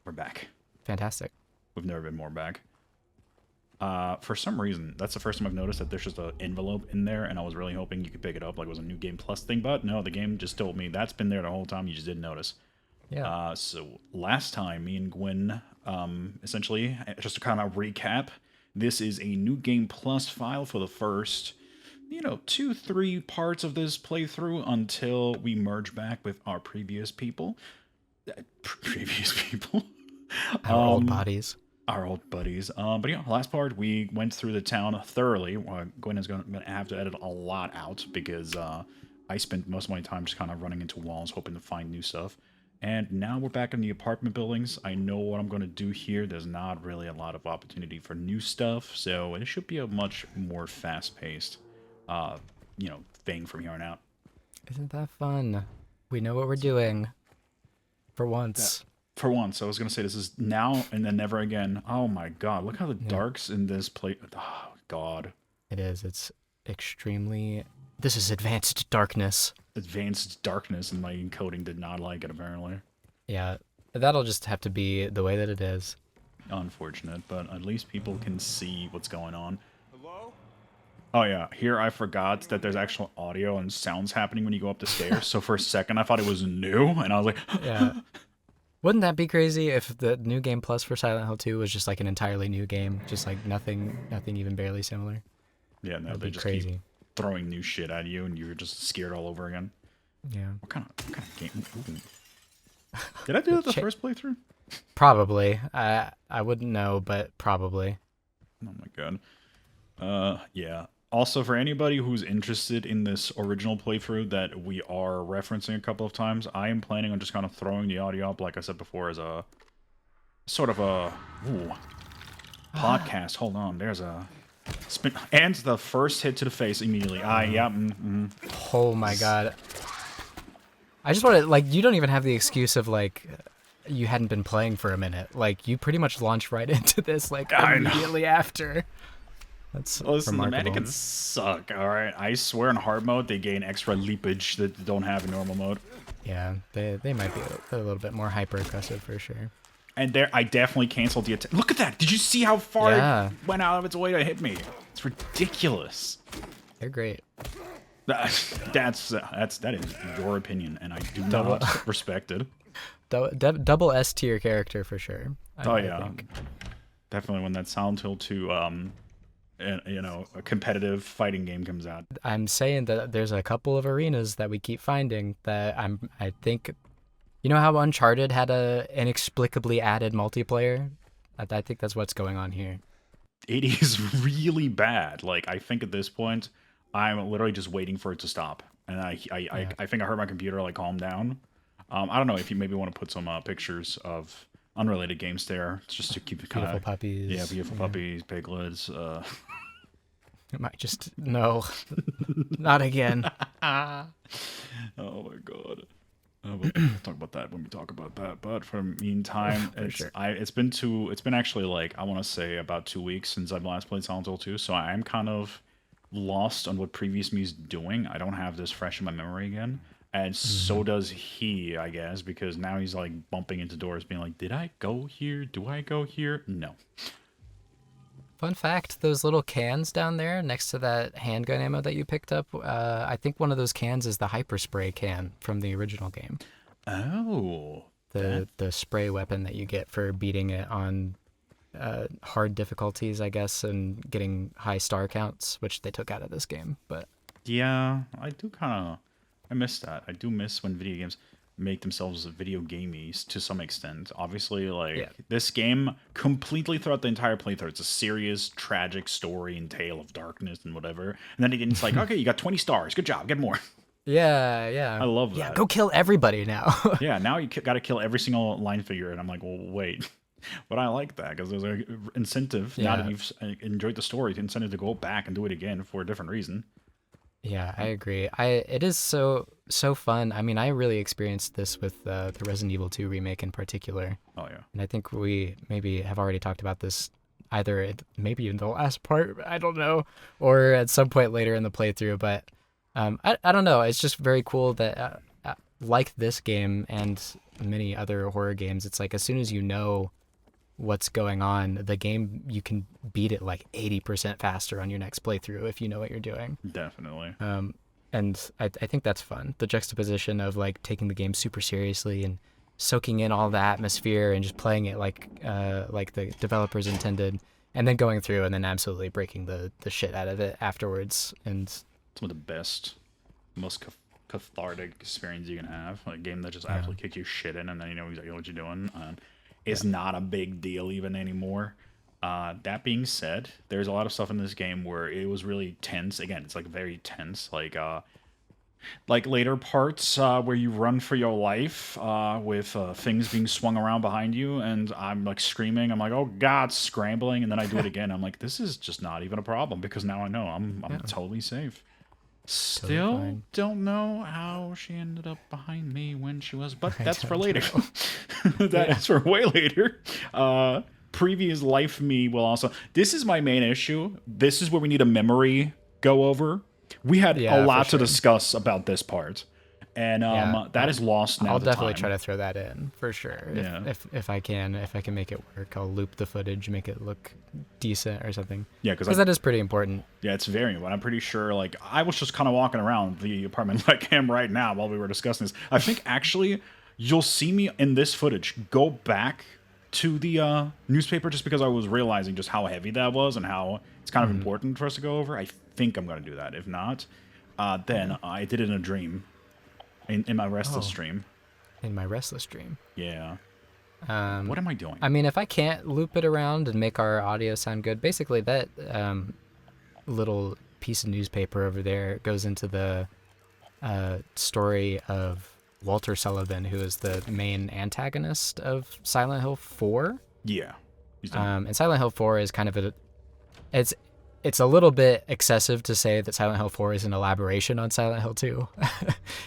We're back. Fantastic. We've never been more back. For some reason, that's the first time I've noticed that there's just an envelope in there, and I was really hoping you could pick it up like it was a new game plus thing, but no, the game just told me that's been there the whole time, you just didn't notice. Yeah. So last time, me and Gwen, essentially, just to kind of recap, this is a new game plus file for the first, 2, 3 parts of this playthrough until we merge back with our previous people. Previous people. Our old bodies. Our old buddies. But yeah, last part we went through the town thoroughly. Gwen is going to have to edit a lot out because I spent most of my time just kind of running into walls, hoping to find new stuff. And now we're back in the apartment buildings. I know what I'm going to do here. There's not really a lot of opportunity for new stuff, so it should be a much more fast-paced, thing from here on out. Isn't that fun? We know what we're doing. For once. For once, I was going to say this is now and then never again. Oh my god, look how the darks in this place... Oh god. It is. It's extremely... This is advanced darkness. Advanced darkness, and my encoding did not like it, apparently. Yeah, that'll just have to be the way that it is. Unfortunate, but at least people can see what's going on. Hello? Oh yeah, here I forgot that there's actual audio and sounds happening when you go up the stairs, so for a second I thought it was new, and I was like... Yeah. Wouldn't that be crazy if the new game plus for Silent Hill 2 was just like an entirely new game? Just like nothing even barely similar? Yeah, no, That'd they be just crazy. keep throwing new shit at you, and you're just scared all over again. Yeah. What kind of game? Ooh. Did I do that the first playthrough? Probably. I wouldn't know, but probably. Oh my god. Yeah. Also, for anybody who's interested in this original playthrough that we are referencing a couple of times, I am planning on just kind of throwing the audio up, like I said before, as a sort of a podcast. Hold on, there's a spin, and the first hit to the face immediately. Oh my god. I just want to, like, you don't even have the excuse of, like, you hadn't been playing for a minute. Like, you pretty much launched right into this, like, immediately after. That's listen, the remarkable. mannequins suck, alright? I swear in hard mode, they gain extra leapage that they don't have in normal mode. Yeah, they might be a little bit more hyper-aggressive for sure. And there, I definitely canceled the attack. Look at that! Did you see how far Yeah. it went out of its way to hit me? It's ridiculous. They're great. That is your opinion, and I do not respect it. Double S tier character for sure. I Yeah, think. definitely when that Silent Hill 2, a competitive fighting game comes out. I'm saying that there's a couple of arenas that we keep finding that I think, you know how Uncharted had a inexplicably added multiplayer? I think that's what's going on here. It is really bad. Like, I think at this point, I'm literally just waiting for it to stop. And I think I heard my computer, like, calm down. I don't know if you maybe want to put some pictures of unrelated games there, just to keep it kind of... Beautiful puppies. Yeah, beautiful puppies, piglets. It might just... No. Not again. Oh my god. We'll talk about that when we talk about that. But for the meantime, it's been actually, like, I want to say about 2 weeks since I've last played Silent Hill 2, so I am kind of lost on what previous me is doing. I don't have this fresh in my memory again. And so does he, I guess, because now he's, like, bumping into doors being like, did I go here? Do I go here? No. Fun fact, those little cans down there next to that handgun ammo that you picked up, I think one of those cans is the hyperspray can from the original game. Oh. The spray weapon that you get for beating it on hard difficulties, I guess, and getting high star counts, which they took out of this game. But yeah, I miss that. I do miss when video games make themselves video gamey to some extent. Obviously, like, this game, completely throughout the entire playthrough, it's a serious, tragic story and tale of darkness and whatever. And then it's like, okay, you got 20 stars. Good job. Get more. Yeah. I love that. Yeah, go kill everybody now. Yeah, now you got to kill every single line figure. And I'm like, well, wait. But I like that because there's an incentive, now that you've enjoyed the story, incentive to go back and do it again for a different reason. Yeah, I agree. It is so fun. I mean, I really experienced this with the Resident Evil 2 remake in particular. Oh yeah. And I think we maybe have already talked about this either maybe in the last part, I don't know, or at some point later in the playthrough. But I don't know. It's just very cool that like this game and many other horror games, it's like as soon as you know what's going on, the game, you can beat it like 80% faster on your next playthrough if you know what you're doing. Definitely. And I think that's fun. The juxtaposition of like taking the game super seriously and soaking in all the atmosphere and just playing it like the developers intended, and then going through and then absolutely breaking the shit out of it afterwards. And Some of the best, most cathartic experience you can have. Like a game that just yeah, absolutely kicks you shit in, and then you know exactly what you're doing. Is not a big deal even anymore. That being said, there's a lot of stuff in this game where it was really tense. Again, it's like very tense. Like later parts where you run for your life with things being swung around behind you, and I'm like screaming. I'm like, oh God, scrambling, and then I do it again. I'm like, this is just not even a problem because now I know I'm yeah, totally safe. totally Still fine. don't know how she ended up behind me when she was, but that's for don't later. know. That Yeah. is for way later. Previous life me will also. This is my main issue. This is where we need a memory go over. We had a Yeah, for lot to sure. discuss about this part, and Yeah, that is lost now. I'll The definitely time. try to throw that in for sure. Yeah. If I can, if I can make it work, I'll loop the footage, make it look decent or something. Yeah, Because that is pretty important. yeah, it's very. But I'm pretty sure. Like I was just kind of walking around the apartment like I am right now while we were discussing this. I think actually you'll see me in this footage go back to the newspaper just because I was realizing just how heavy that was and how it's kind of important for us to go over. I think I'm going to do that. If not, then I did it in a dream, in my restless Oh. dream. In my restless dream. Yeah. Um, What am I doing? I mean, if I can't loop it around and make our audio sound good, basically that little piece of newspaper over there goes into the story of Walter Sullivan, who is the main antagonist of Silent Hill 4. Yeah. He's done. And Silent Hill 4 is kind of it's it's a little bit excessive to say that Silent Hill 4 is an elaboration on Silent Hill 2.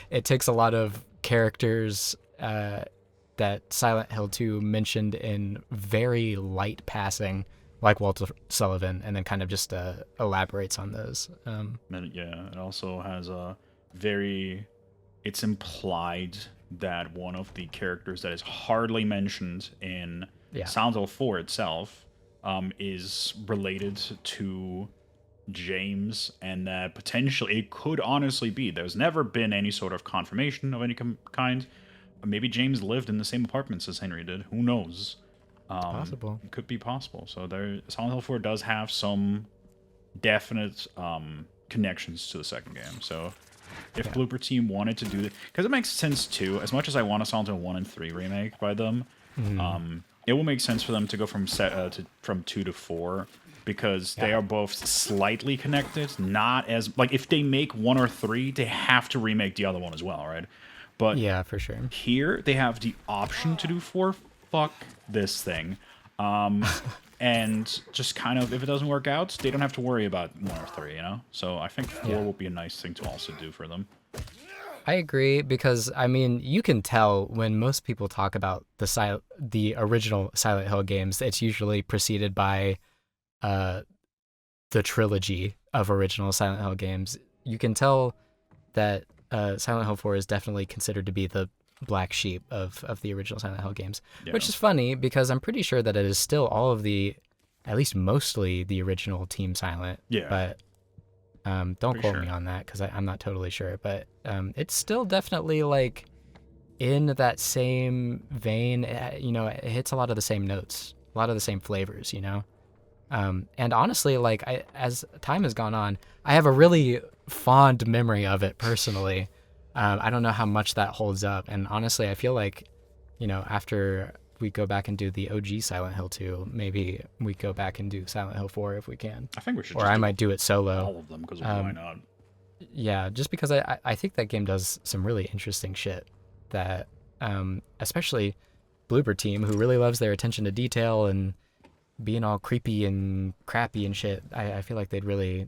It takes a lot of characters that Silent Hill 2 mentioned in very light passing, like Walter Sullivan, and then kind of just elaborates on those. Yeah, it also has a very. It's implied that one of the characters that is hardly mentioned in Yeah. Silent Hill 4 itself is related to James, and that potentially it could honestly be. There's never been any sort of confirmation of any kind. Maybe James lived in the same apartments as Henry did. Who knows? Possible. It could be possible. So Silent Hill 4 does have some definite connections to the second game. So if Blooper Team wanted to do it, because it makes sense too. As much as I want a Silent Hill 1 and 3 remake by them, it will make sense for them to go from from 2 to 4 because they are both slightly connected. Not as like if they make 1 or 3, they have to remake the other one as well, right? But Yeah, for sure. here they have the option to do 4. Fuck this thing. And just kind of, if it doesn't work out, they don't have to worry about 1 or 3, you know? So I think 4 will be a nice thing to also do for them. I agree because I mean you can tell when most people talk about the original Silent Hill games, it's usually preceded by the trilogy of original Silent Hill games. You can tell that Silent Hill 4 is definitely considered to be the black sheep of the original Silent Hill games, which is funny because I'm pretty sure that it is still all of at least mostly the original Team Silent. Yeah. But don't Pretty quote sure. me on that because I'm not totally sure. But it's still definitely like in that same vein. It hits a lot of the same notes, a lot of the same flavors, and honestly, like as time has gone on, I have a really fond memory of it personally. I don't know how much that holds up, and honestly, I feel like, after we go back and do the OG Silent Hill 2, maybe we go back and do Silent Hill 4 if we can. I think we should Or just I do might do it solo. all of them because why not? Yeah, just because I think that game does some really interesting shit that, especially Bloober Team, who really loves their attention to detail and being all creepy and crappy and shit, I feel like they'd really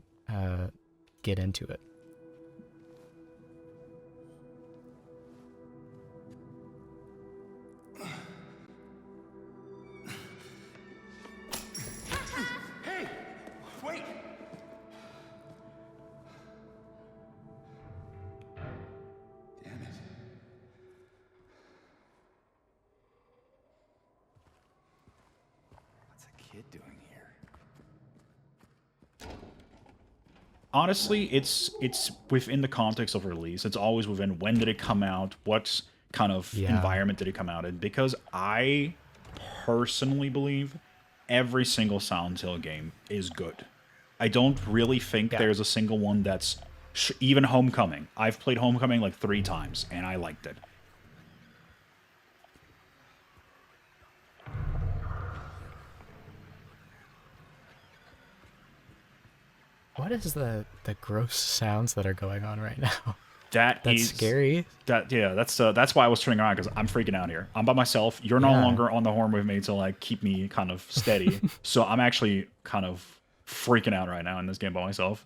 get into it. Hey! Wait! Damn it. kid doing here? Honestly, it's within the context of release. It's always within when did it come out, what kind of environment did it come out in, because I personally believe every single Silent Hill game is good. I don't really think there's a single one that's even Homecoming. I've played Homecoming like 3 times and I liked it. What is the gross sounds that are going on right now? That's scary. That's why I was turning around, because I'm freaking out here. I'm by myself. You're no longer on the horn with me to like keep me kind of steady. So I'm actually kind of freaking out right now in this game by myself.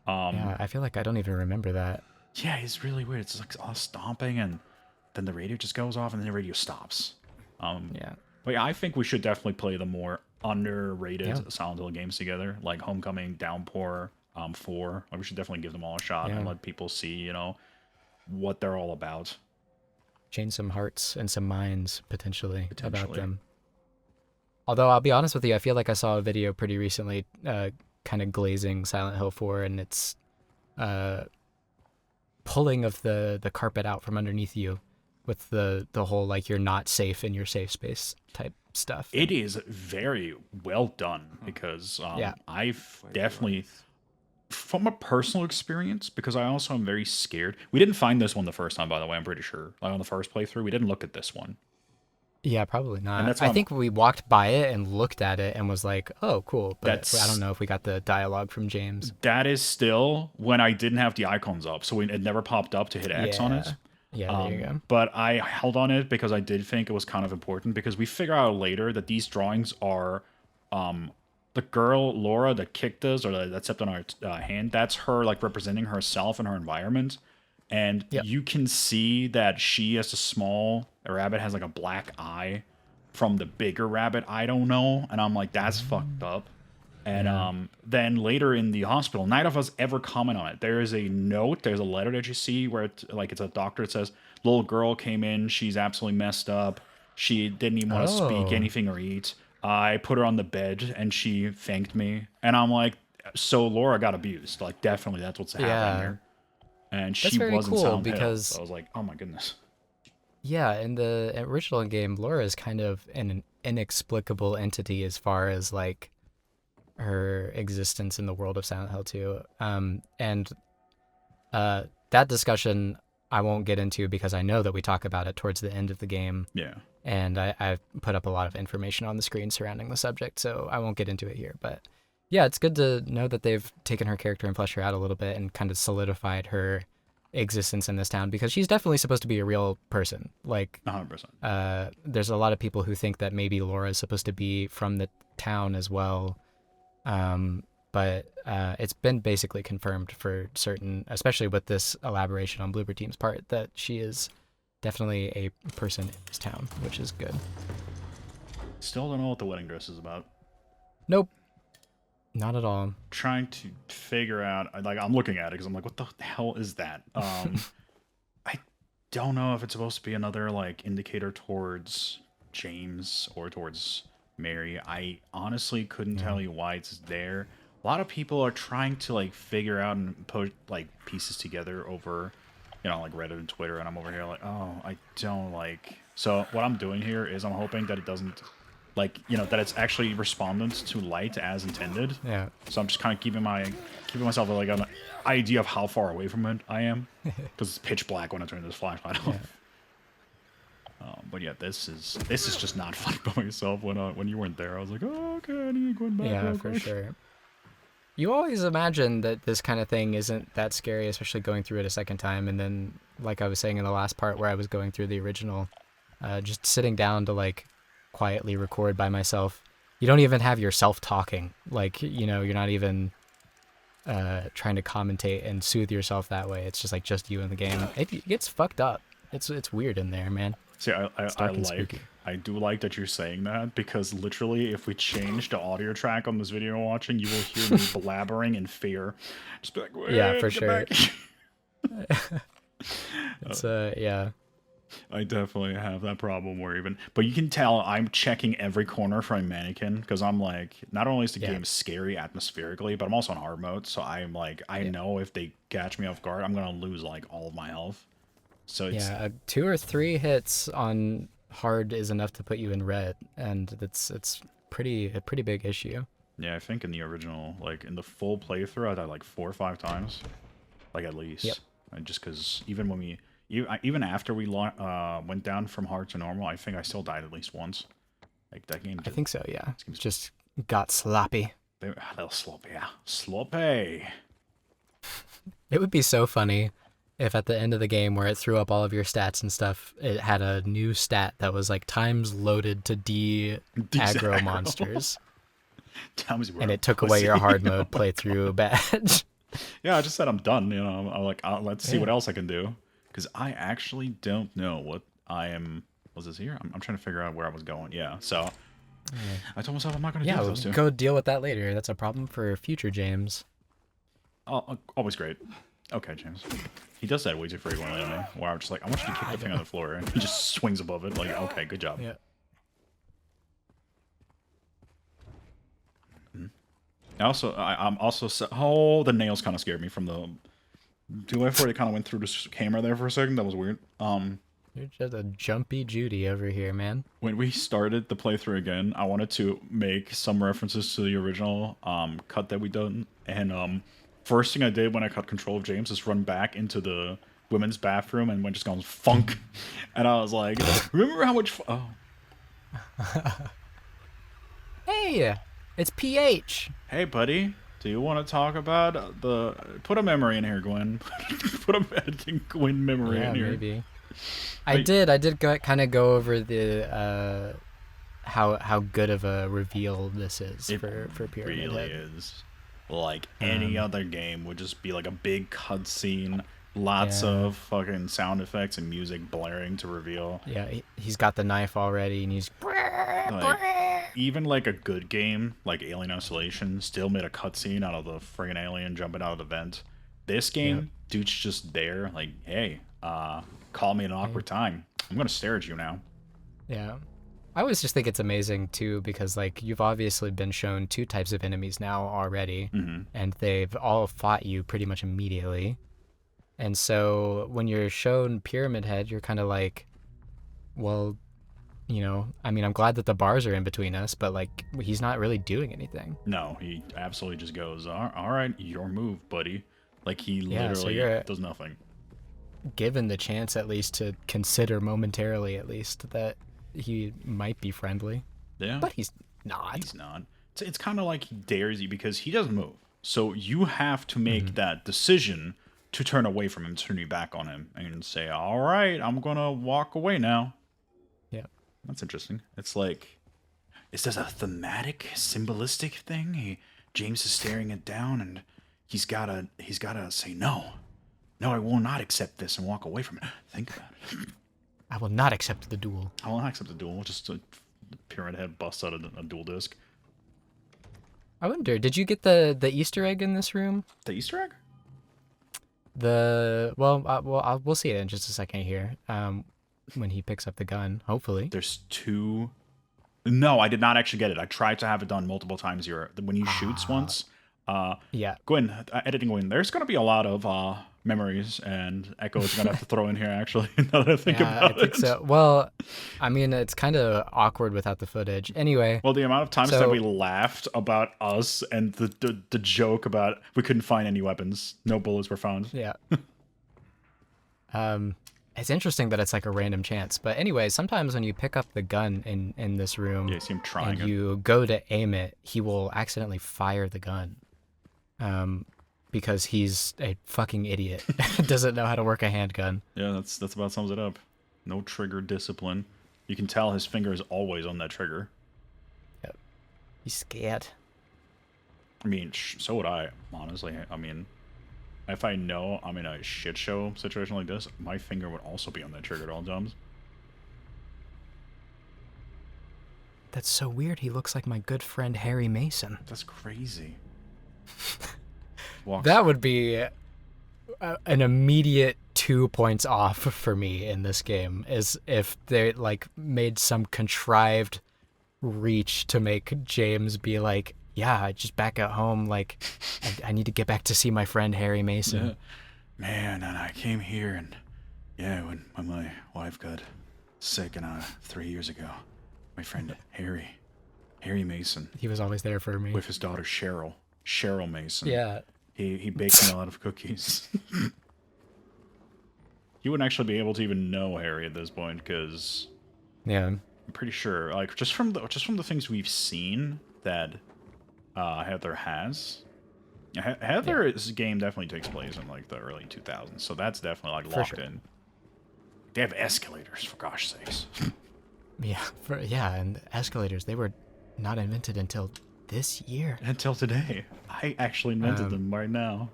Yeah, I feel like I don't even remember that. Yeah, it's really weird. It's like all stomping, and then the radio just goes off, and then the radio stops. Yeah. But yeah, I think we should definitely play the more underrated Silent Hill games together, like Homecoming, Downpour, 4. Like, we should definitely give them all a shot and let people see, you know, what they're all about. Change some hearts and some minds, potentially. About them. Although, I'll be honest with you, I feel like I saw a video pretty recently kind of glazing Silent Hill 4, and it's pulling of the carpet out from underneath you with the whole, like, you're not safe in your safe space type stuff. It is very well done, because I've definitely, from a personal experience, because I also am very scared. We didn't find this one the first time, by the way, I'm pretty sure. Like, on the first playthrough, we didn't look at this one. Yeah, probably not. And that's I think we walked by it and looked at it and was like, oh, cool. But I don't know if we got the dialogue from James. That is still when I didn't have the icons up, so it never popped up to hit X on it. Yeah, there you go. But I held on it because I did think it was kind of important, because we figure out later that these drawings are the girl, Laura, that kicked us, or that stepped on our hand. That's her, like, representing herself and her environment. And you can see that she, as a small rabbit, has like a black eye from the bigger rabbit. I don't know. And I'm like, that's fucked up. And then later in the hospital, neither of us ever comment on it. There is a note, there's a letter that you see where it's a doctor. It says, little girl came in, she's absolutely messed up. She didn't even want to speak anything or eat. I put her on the bed and she thanked me. And I'm like, so Laura got abused. Like, definitely that's what's happening here. And That's she very wasn't cool, Silent Hill. because So I was like, oh my goodness. Yeah, in the original game, Laura is kind of an inexplicable entity as far as, like, her existence in the world of Silent Hill 2. And that discussion I won't get into, because I know that we talk about it towards the end of the game. Yeah. And I've put up a lot of information on the screen surrounding the subject, so I won't get into it here. But yeah, it's good to know that they've taken her character and fleshed her out a little bit and kind of solidified her existence in this town, because she's definitely supposed to be a real person. Like, 100%. There's a lot of people who think that maybe Laura is supposed to be from the town as well. But it's been basically confirmed for certain, especially with this elaboration on Bloober Team's part, that she is definitely a person in this town, which is good. Still don't know what the wedding dress is about. Nope. Not at all. Trying to figure out, like, I'm looking at it because I'm like, what the hell is that? I don't know if it's supposed to be another, like, indicator towards James or towards Mary. I honestly couldn't tell you why it's there. A lot of people are trying to, like, figure out and put, like, pieces together over, you know, like, Reddit and Twitter, and I'm over here like, oh, I don't like... So what I'm doing here is I'm hoping that it doesn't... like, you know, that it's actually respondent to light as intended. Yeah. So I'm just kind of keeping myself like an idea of how far away from it I am, because it's pitch black when I turn this flashlight off. But yeah, this is just not fun by myself. When you weren't there, I was like, oh, okay, I need to go back. Yeah, for sure. You always imagine that this kind of thing isn't that scary, especially going through it a second time. And then, like I was saying in the last part where I was going through the original, just sitting down to, like, quietly record by myself. You don't even have yourself talking. Like, you know, you're not even trying to commentate and soothe yourself that way. It's just like just you in the game. It gets fucked up. It's weird in there, man. See, I do like that you're saying that, because literally if we change the audio track on this video I'm watching, you will hear me blabbering in fear. Just be like, yeah, for sure. Back. It's yeah. I definitely have that problem where but you can tell I'm checking every corner for a mannequin because I'm like, not only is the Yeah. game scary atmospherically, but I'm also on hard mode, so I'm like, I Yeah. know if they catch me off guard, I'm gonna lose like all of my health. So it's Yeah, 2 or 3 hits on hard is enough to put you in red, and it's a pretty big issue. yeah, I think in the original, like in the full playthrough, I died like 4 or 5 times, like at Yep. least. And just because even when even after we went down from hard to normal, I think I still died at least once. Like that game I think so, yeah. game's Just got sloppy. a little sloppy, yeah. Sloppy. It would be so funny if at the end of the game where it threw up all of your stats and stuff, it had a new stat that was like times loaded to aggro aggro. monsters, Times you were and a it took away your pussy. hard mode playthrough badge. Yeah, I just said I'm done. You know, I'm like, let's see Yeah. what else I can do. Because I actually don't know what I am. Was this here? I'm trying to figure out where I was going. Yeah, so I told myself I'm not going to Yeah, do we'll those two. go deal with that later. That's a problem for future James. Always great. Okay, James. He does that way too frequently on me. Where I'm just like, I want you to kick the thing on the floor, and he just swings above it. Like, okay, good job. Yeah. I'm also oh, the nails kind of scared me from the 2x4. They kind of went through this camera there for a second. That was weird. You're just a jumpy Judy over here, man. When we started the playthrough again, I wanted to make some references to the original cut that we done, and first thing I did when I cut control of James is run back into the women's bathroom and went just going funk, and I was like, remember how much? Oh, Hey, it's PH. hey buddy, do you want to talk about the? Put a memory in here, Gwen. Put a editing Gwen memory Yeah, in here. maybe. I Wait. did kind of go over the how good of a reveal this is It for Pyramid really Head. is. Like any other game would just be like a big cutscene, lots of fucking sound effects and music blaring to reveal. Yeah, he's got the knife already, and he's Like even like a good game like Alien Isolation still made a cutscene out of the friggin' alien jumping out of the vent. This game, dude's just there, like, hey, call me an awkward time. I'm gonna stare at you now. yeah. I always just think it's amazing too because like you've obviously been shown 2 types of enemies now already, and they've all fought you pretty much immediately. And so when you're shown Pyramid Head, you're kind of like, well, you know, I mean, I'm glad that the bars are in between us, but like he's not really doing anything. No, he absolutely just goes, all right, your move, buddy. Like he Yeah, so literally you're- does nothing. Given the chance at least to consider momentarily at least that he might be friendly, Yeah. but he's not. He's not. It's kind of like he dares you because he doesn't move. So you have to make that decision to turn away from him, turn your back on him, and say, all right, I'm going to walk away now. Yeah. That's interesting. It's like, is this a thematic, symbolistic thing? James is staring it down, and he's gotta say no. No, I will not accept this and walk away from it. Think about it. I will not accept the duel. I will not accept the duel. Just a Pyramid Head busts out a dual disc. I wonder, did you get the Easter egg in this room? The Easter egg? We'll see it in just a second here. When he picks up the gun, hopefully. There's 2. No, I did not actually get it. I tried to have it done multiple times here. When you shoots once, Yeah. Gwen, editing Gwen, there's going to be a lot of memories and echoes you're going to have to throw in here, actually, now that I think Yeah, about I think it. so. Well, I mean, it's kind of awkward without the footage. Anyway, Well, the amount of times that So- we laughed about us and the joke about we couldn't find any weapons. No bullets were found. yeah. It's interesting that it's like a random chance. But anyway, sometimes when you pick up the gun in this room Yeah, you see him trying and it. you go to aim it, he will accidentally fire the gun. Because he's a fucking idiot. Doesn't know how to work a handgun. Yeah, that's about sums it up. No trigger discipline. You can tell his finger is always on that trigger. Yep. He's scared. I mean, so would I, honestly. I mean, if I know I'm in a shit show situation like this, my finger would also be on that trigger at all times. That's so weird. He looks like my good friend Harry Mason. That's crazy. Walks. That would be an immediate 2 points off for me in this game is if they like made some contrived reach to make James be like, yeah, just back at home, like I need to get back to see my friend Harry Mason. Yeah. Man, and I came here, and yeah, when my wife got sick, and 3 years ago, my friend Harry Mason, He was always there for me. with his daughter Cheryl Mason. Yeah. He baked me a lot of cookies. You wouldn't actually be able to even know Harry at this point, because Yeah. I'm pretty sure, like, just from the things we've seen that Heather has. Heather's game definitely takes place in like the early 2000s, so that's definitely like locked in. They have escalators, for gosh sakes. Yeah, and escalators, they were not invented until this year. Until today, I actually invented them right now.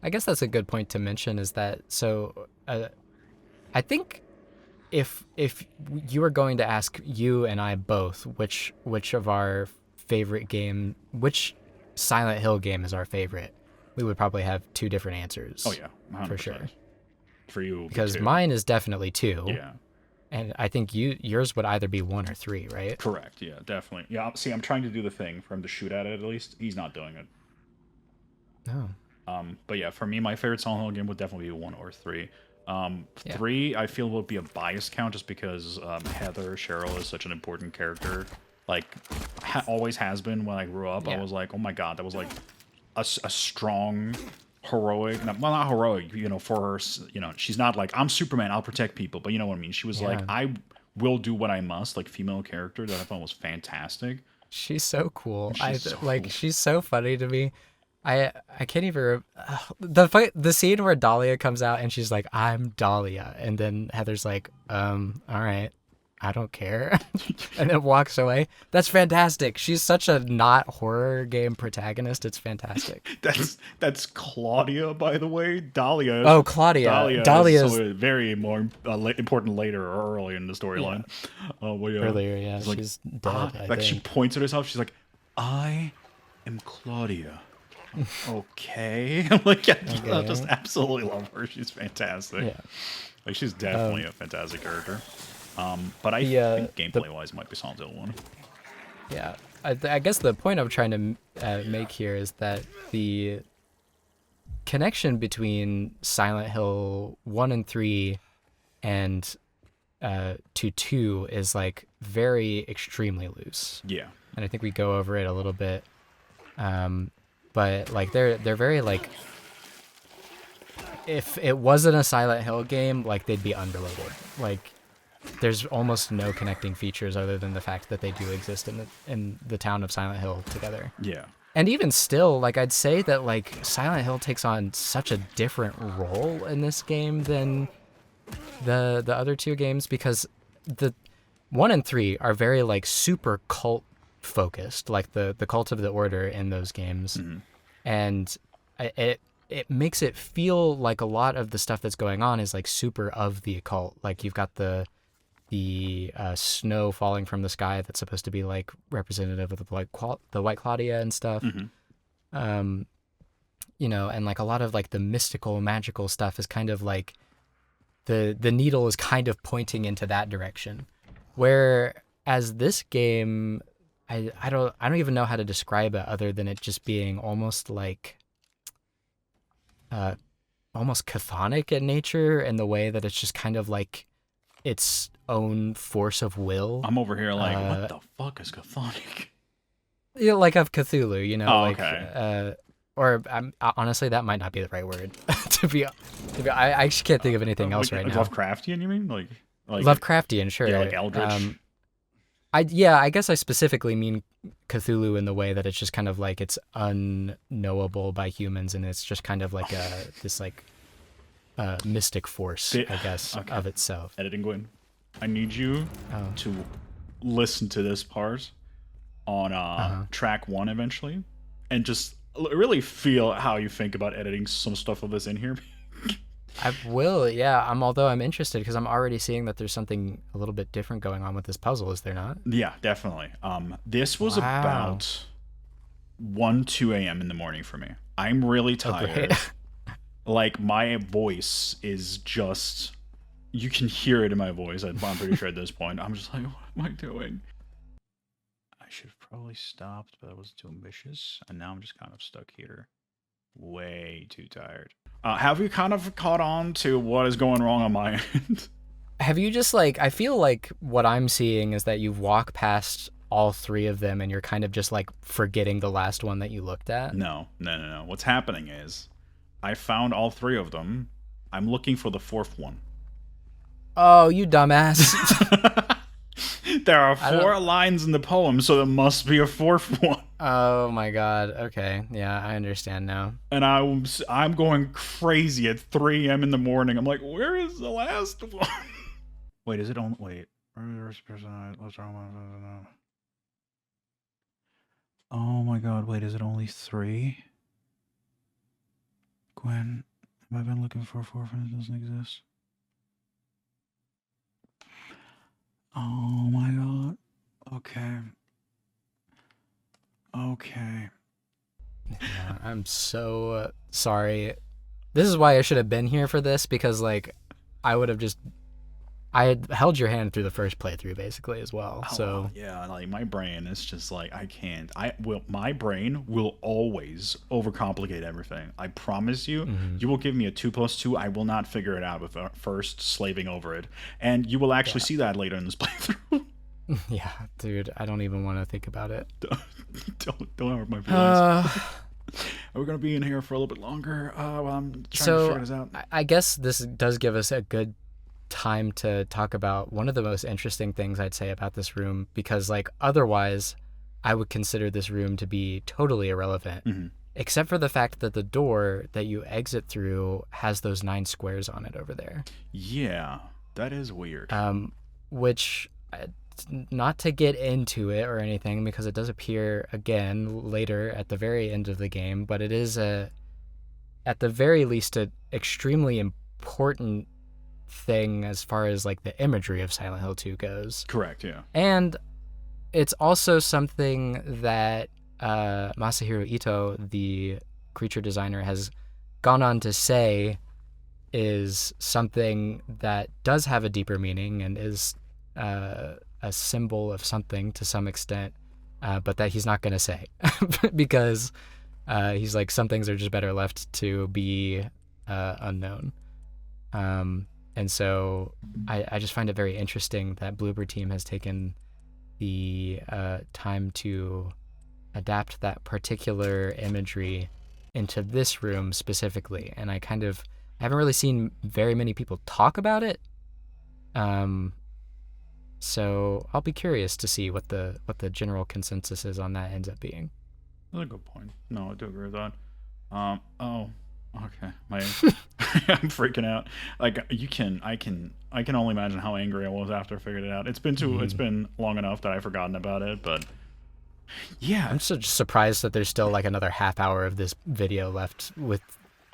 I guess that's a good point to mention is that I think if you were going to ask you and I both which of our favorite game, which Silent Hill game is our favorite, we would probably have two different answers. Oh yeah, 100%. For sure. For you, Because two. mine is definitely 2. Yeah. And I think yours would either be 1 or 3, right? Correct. Yeah, definitely. Yeah. See, I'm trying to do the thing for him to shoot at it. At least he's not doing it. Oh. But yeah, for me, my favorite Silent Hill game would definitely be 1 or 3. 3, I feel would be a bias count just because Cheryl is such an important character. Like, always has been when I grew up. Yeah. I was like, oh my god, that was like a strong, heroic. Well, not heroic, you know, for her. You know, she's not like, I'm Superman, I'll protect people. But you know what I mean? She was like, I will do what I must. Like, female character that I thought was fantastic. She's so cool. Cool. She's so funny to me. I can't even the scene where Dahlia comes out and she's like, I'm Dahlia, and then Heather's like, all right, I don't care, and then walks away. That's fantastic. She's such a not horror game protagonist. It's fantastic. That's Claudia, by the way. Dahlia. Oh, Claudia. Dahlia is so very more important later or early in the storyline. Yeah. Earlier, yeah. Like, she's dead. I like think. she points at herself. She's like, I am Claudia. Okay. I'm like, yeah, I just absolutely love her. She's fantastic. Yeah. Like, she's definitely a fantastic character. But I think gameplay-wise, it might be Silent Hill 1. Yeah. I guess the point I'm trying to make here is that the connection between Silent Hill 1 and 3 and to 2 is like very extremely loose. Yeah. And I think we go over it a little bit. But like they're very like, if it wasn't a Silent Hill game, like they'd be unrelated. Like there's almost no connecting features other than the fact that they do exist in the town of Silent Hill together. Yeah. And even still, like I'd say that like Silent Hill takes on such a different role in this game than the other two games, because the 1 and 3 are very like super cult focused, like the Cult of the Order in those games. Mm-hmm. And it makes it feel like a lot of the stuff that's going on is like super of the occult. Like you've got the snow falling from the sky that's supposed to be like representative of the White Claudia and stuff. Mm-hmm. You know, and like a lot of like the mystical, magical stuff is kind of like the needle is kind of pointing into that direction. Whereas this game, I don't even know how to describe it other than it just being almost like almost chthonic in nature, in the way that it's just kind of like its own force of will. I'm over here like, what the fuck is chthonic? Yeah, like of Cthulhu, you know. Oh, like, okay. Or honestly, that might not be the right word. I actually can't think of anything else right now. Lovecraftian, you mean? Like Lovecraftian, sure. Yeah, like Eldritch. I guess I specifically mean Cthulhu in the way that it's just kind of like it's unknowable by humans, and it's just kind of like this like mystic force, I guess, of itself. Editing Gwen, I need you to listen to this part on track 1 eventually, and just really feel how you think about editing some stuff of this in here. I will, yeah. Although I'm interested because I'm already seeing that there's something a little bit different going on with this puzzle. Is there not? Yeah, definitely. This was about 2 a.m. in the morning for me. I'm really tired. Like, my voice is just... You can hear it in my voice, I'm pretty sure at this point. I'm just like, what am I doing? I should have probably stopped, but I was too ambitious. And now I'm just kind of stuck here. Way too tired. Have you kind of caught on to what is going wrong on my end? Have you just like, I feel like what I'm seeing is that you've walked past all three of them and you're kind of just like forgetting the last one that you looked at? No. What's happening is I found all three of them. I'm looking for the fourth one. Oh, you dumbass. There are 4 lines in the poem, so there must be a fourth one. Oh my god. Okay. Yeah, I understand now. And I'm going crazy at 3 a.m. in the morning. I'm like, where is the last one? Wait, is it on? Wait. Oh my god, wait, is it only 3? Gwen, have I been looking for a fourth one that doesn't exist? Oh my god. Okay. Yeah, I'm so sorry. This is why I should have been here for this, because like I would have just I had held your hand through the first playthrough basically as well. So yeah, like my brain is just like I can't. My brain will always overcomplicate everything. I promise you. You will give me a 2 + 2. I will not figure it out with first slaving over it, and you will actually see that later in this playthrough. Yeah, dude, I don't even want to think about it. Don't hurt my feelings. Are we gonna be in here for a little bit longer? Well, I'm trying to figure this out. I guess this does give us a good time to talk about one of the most interesting things I'd say about this room, because like otherwise I would consider this room to be totally irrelevant, except for the fact that the door that you exit through has those 9 squares on it over there. Yeah, that is weird. Which, not to get into it or anything, because it does appear again later at the very end of the game, but it is at the very least an extremely important thing as far as like the imagery of Silent Hill 2 goes. Correct, yeah. And it's also something that Masahiro Ito, the creature designer, has gone on to say is something that does have a deeper meaning and is a symbol of something to some extent, but that he's not going to say because he's like, some things are just better left to be unknown. And so I just find it very interesting that Bloober Team has taken the time to adapt that particular imagery into this room specifically. And I haven't really seen very many people talk about it. So I'll be curious to see what the general consensus is on that ends up being. That's a good point. No, I do agree with that. Okay. I'm freaking out. Like I can only imagine how angry I was after I figured it out. It's been long enough that I've forgotten about it, but yeah. I'm so just surprised that there's still like another half hour of this video left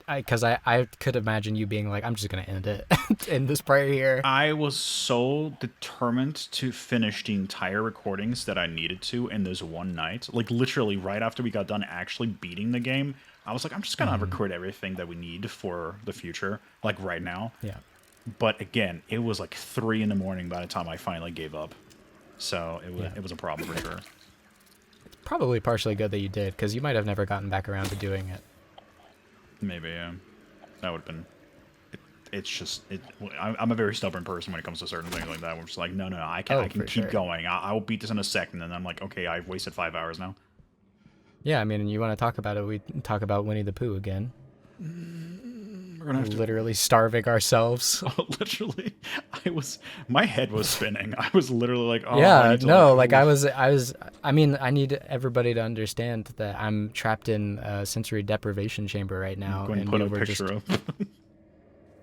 because I could imagine you being like, I'm just gonna end it in this part here. I was so determined to finish the entire recordings that I needed to in this one night. Like literally right after we got done actually beating the game, I was like, I'm just gonna record everything that we need for the future, like right now. Yeah. But again, it was like 3 in the morning by the time I finally gave up. So it was a problem for sure. It's probably partially good that you did, because you might have never gotten back around to doing it. Maybe, yeah. That would have been... I'm a very stubborn person when it comes to certain things like that. We're just like, no, I can keep going. I'll beat this in a second. And I'm like, okay, I've wasted 5 hours now. Yeah, I mean, you want to talk about it, we talk about Winnie the Pooh again. We're gonna have to... Literally starving ourselves. Literally. My head was spinning. I was literally like, oh, yeah, I need to no, like I mean, I need everybody to understand that I'm trapped in a sensory deprivation chamber right now. I'm going to put a picture up.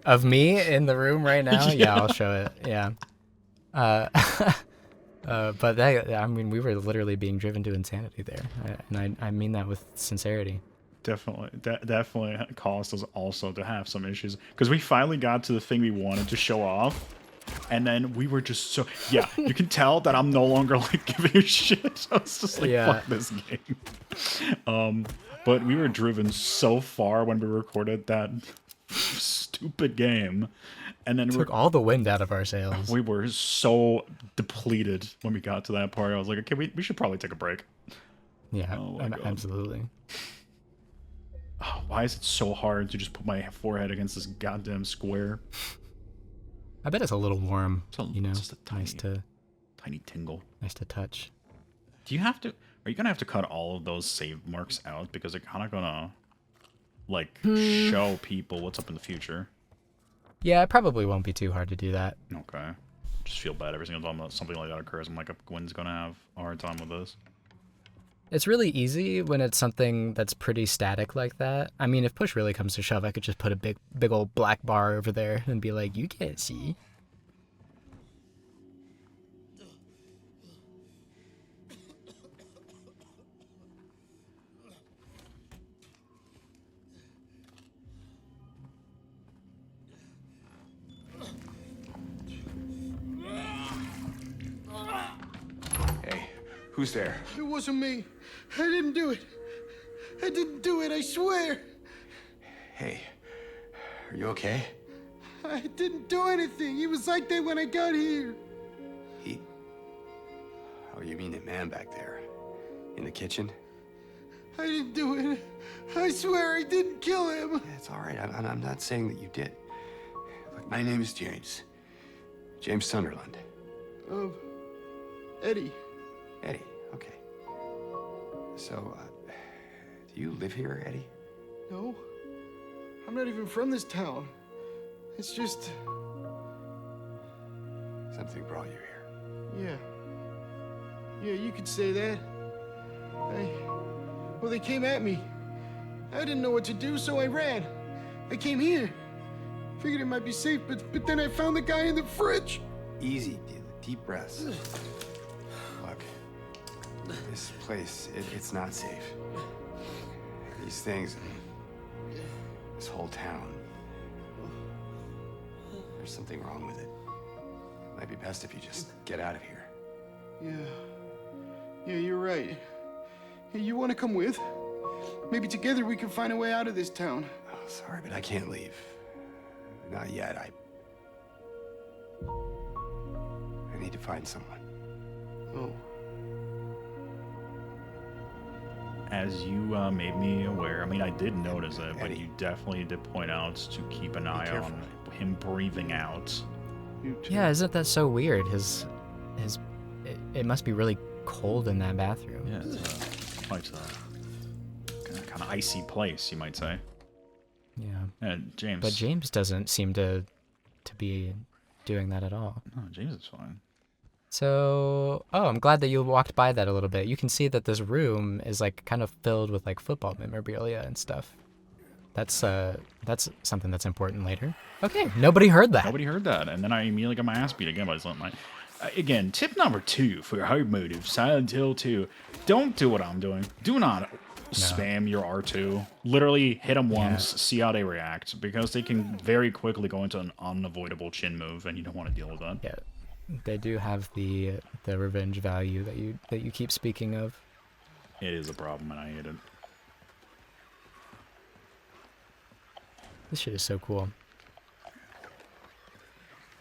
Of me in the room right now? Yeah, I'll show it. Yeah. But I mean, we were literally being driven to insanity there. And I mean that with sincerity. Definitely caused us also to have some issues. Because we finally got to the thing we wanted to show off. And then we were just so... Yeah, you can tell that I'm no longer, like, giving a shit. I was just like, fuck this game. But we were driven so far when we recorded that stupid game, and then Took all the wind out of our sails. we were so depleted when we got to that part. I was like, okay, we should probably take a break. Yeah, Oh my God. absolutely. Oh, why is it so hard to just put my forehead against this goddamn square? I bet it's a little warm. It's just a tiny tingle. Nice to touch. Do you have to? Are you gonna have to cut all of those save marks out because they're kind of gonna like show people what's up in the future? Yeah, it probably won't be too hard to do that. Okay. Just feel bad every single time that something like that occurs. I'm like, Gwen's gonna have a hard time with this. It's really easy when it's something that's pretty static like that. I mean, if push really comes to shove, I could just put a big old black bar over there and be like, you can't see. Hey, who's there? It wasn't me. I didn't do it. I didn't do it, I swear. Hey, are you okay? I didn't do anything. He was like that when I got here. He... Oh, you mean the man back there? In the kitchen? I didn't do it. I swear I didn't kill him. Yeah, it's all right. I'm not saying that you did. Look, my name is James. James Sunderland. Eddie. Eddie, okay. So, do you live here, Eddie? No. I'm not even from this town. It's just... Something brought you here. Yeah. Yeah, you could say that. Well, they came at me. I didn't know what to do, so I ran. I came here. Figured it might be safe, but then I found the guy in the fridge. Easy, deep breaths. Look, this place, it's not safe. These things, this whole town, there's something wrong with it. It might be best if you just get out of here. Yeah, you're right. Hey, you want to come with? Maybe together we can find a way out of this town. Oh, sorry, but I can't leave. Not yet. I need to find someone. Oh. As you made me aware, I mean, I did notice it, but you definitely did point out to keep an eye on him breathing out. You too. Yeah, isn't that so weird? It must be really cold in that bathroom. Yeah, it's quite a kind of icy place, you might say. Yeah. Yeah, James. But James doesn't seem to be doing that at all. No, James is fine. So, I'm glad that you walked by that a little bit. You can see that this room is like kind of filled with like football memorabilia and stuff. That's something that's important later. Okay, nobody heard that. Nobody heard that, and then I immediately got my ass beat again by something. Again, tip number 2 for your hard motive, Silent Hill 2. Don't do what I'm doing. Do not spam your R2. Literally hit them once, see how they react, because they can very quickly go into an unavoidable chin move, and you don't want to deal with that. Yeah, they do have the revenge value that you keep speaking of. It is a problem, and I hate it. This shit is so cool.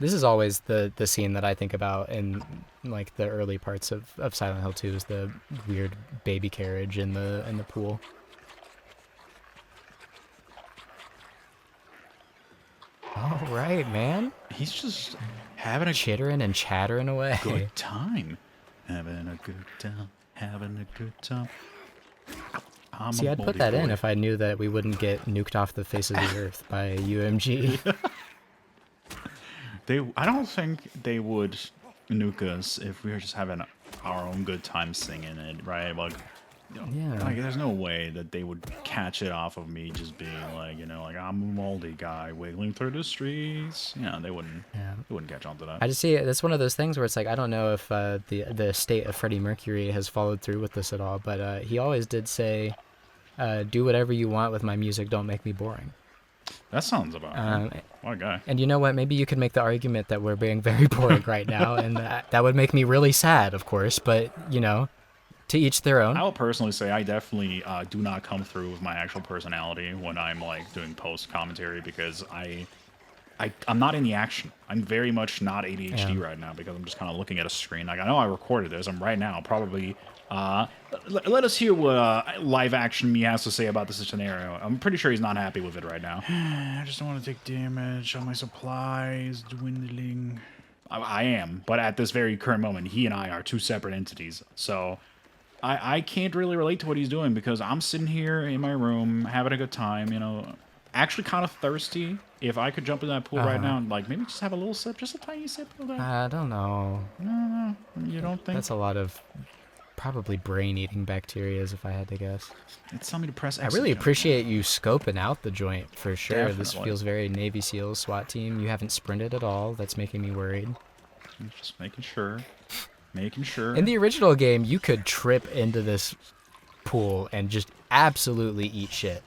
This is always the scene that I think about in like the early parts of Silent Hill 2 is the weird baby carriage in the pool. All right, man. He's just having a Chittering and chattering away. good time. Having a good time. Having a good time. See, I'd put that in if I knew that we wouldn't get nuked off the face of the earth by UMG. I don't think they would nuke us if we were just having our own good time singing it, right? Like, like there's no way that they would catch it off of me just being like, like I'm a moldy guy wiggling through the streets. They wouldn't. Yeah. They wouldn't catch on to that. I just see that's one of those things where it's like I don't know if the state of Freddie Mercury has followed through with this at all, but he always did say, "Do whatever you want with my music. Don't make me boring." That sounds about right. What a guy. And you know what? Maybe you could make the argument that we're being very boring right now, and that would make me really sad, of course. But to each their own. I will personally say I definitely do not come through with my actual personality when I'm like doing post commentary because I I'm not in the action. I'm very much not ADHD Yeah. right now because I'm just kind of looking at a screen. Like I know I recorded this. I'm right now probably. Let us hear what live action me has to say about this scenario. I'm pretty sure he's not happy with it right now. I just don't want to take damage. All my supplies dwindling. I am, but at this very current moment, he and I are two separate entities. So I can't really relate to what he's doing because I'm sitting here in my room having a good time, you know, actually kind of thirsty. If I could jump in that pool right now and like maybe just have a little sip, just a tiny sip of that. I don't know. No, you don't think? That's a lot of probably brain-eating bacterias, if I had to guess. It's telling me to press I X. really again. appreciate you scoping out the joint for sure. This Definitely. feels very Navy SEALs SWAT team. You haven't sprinted at all. That's making me worried. Just making sure. Making sure. In the original game, you could trip into this pool and just absolutely eat shit.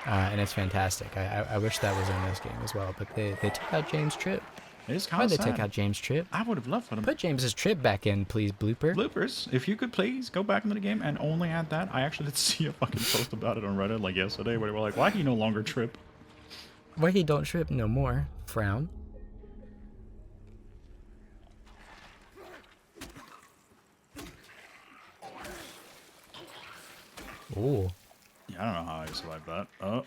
And it's fantastic. I wish that was in this game as well, but they took out James' trip. It is kind Why'd of they sad. take out James' trip? I would have loved for them. Put James's trip back in, please, blooper. Bloopers. If you could please go back into the game and only add that. I actually did see a fucking post about it on Reddit like yesterday where they were like, why he no longer trip? Why he don't trip no more? Frown. Ooh. Yeah, I don't know how I survived that. Oh.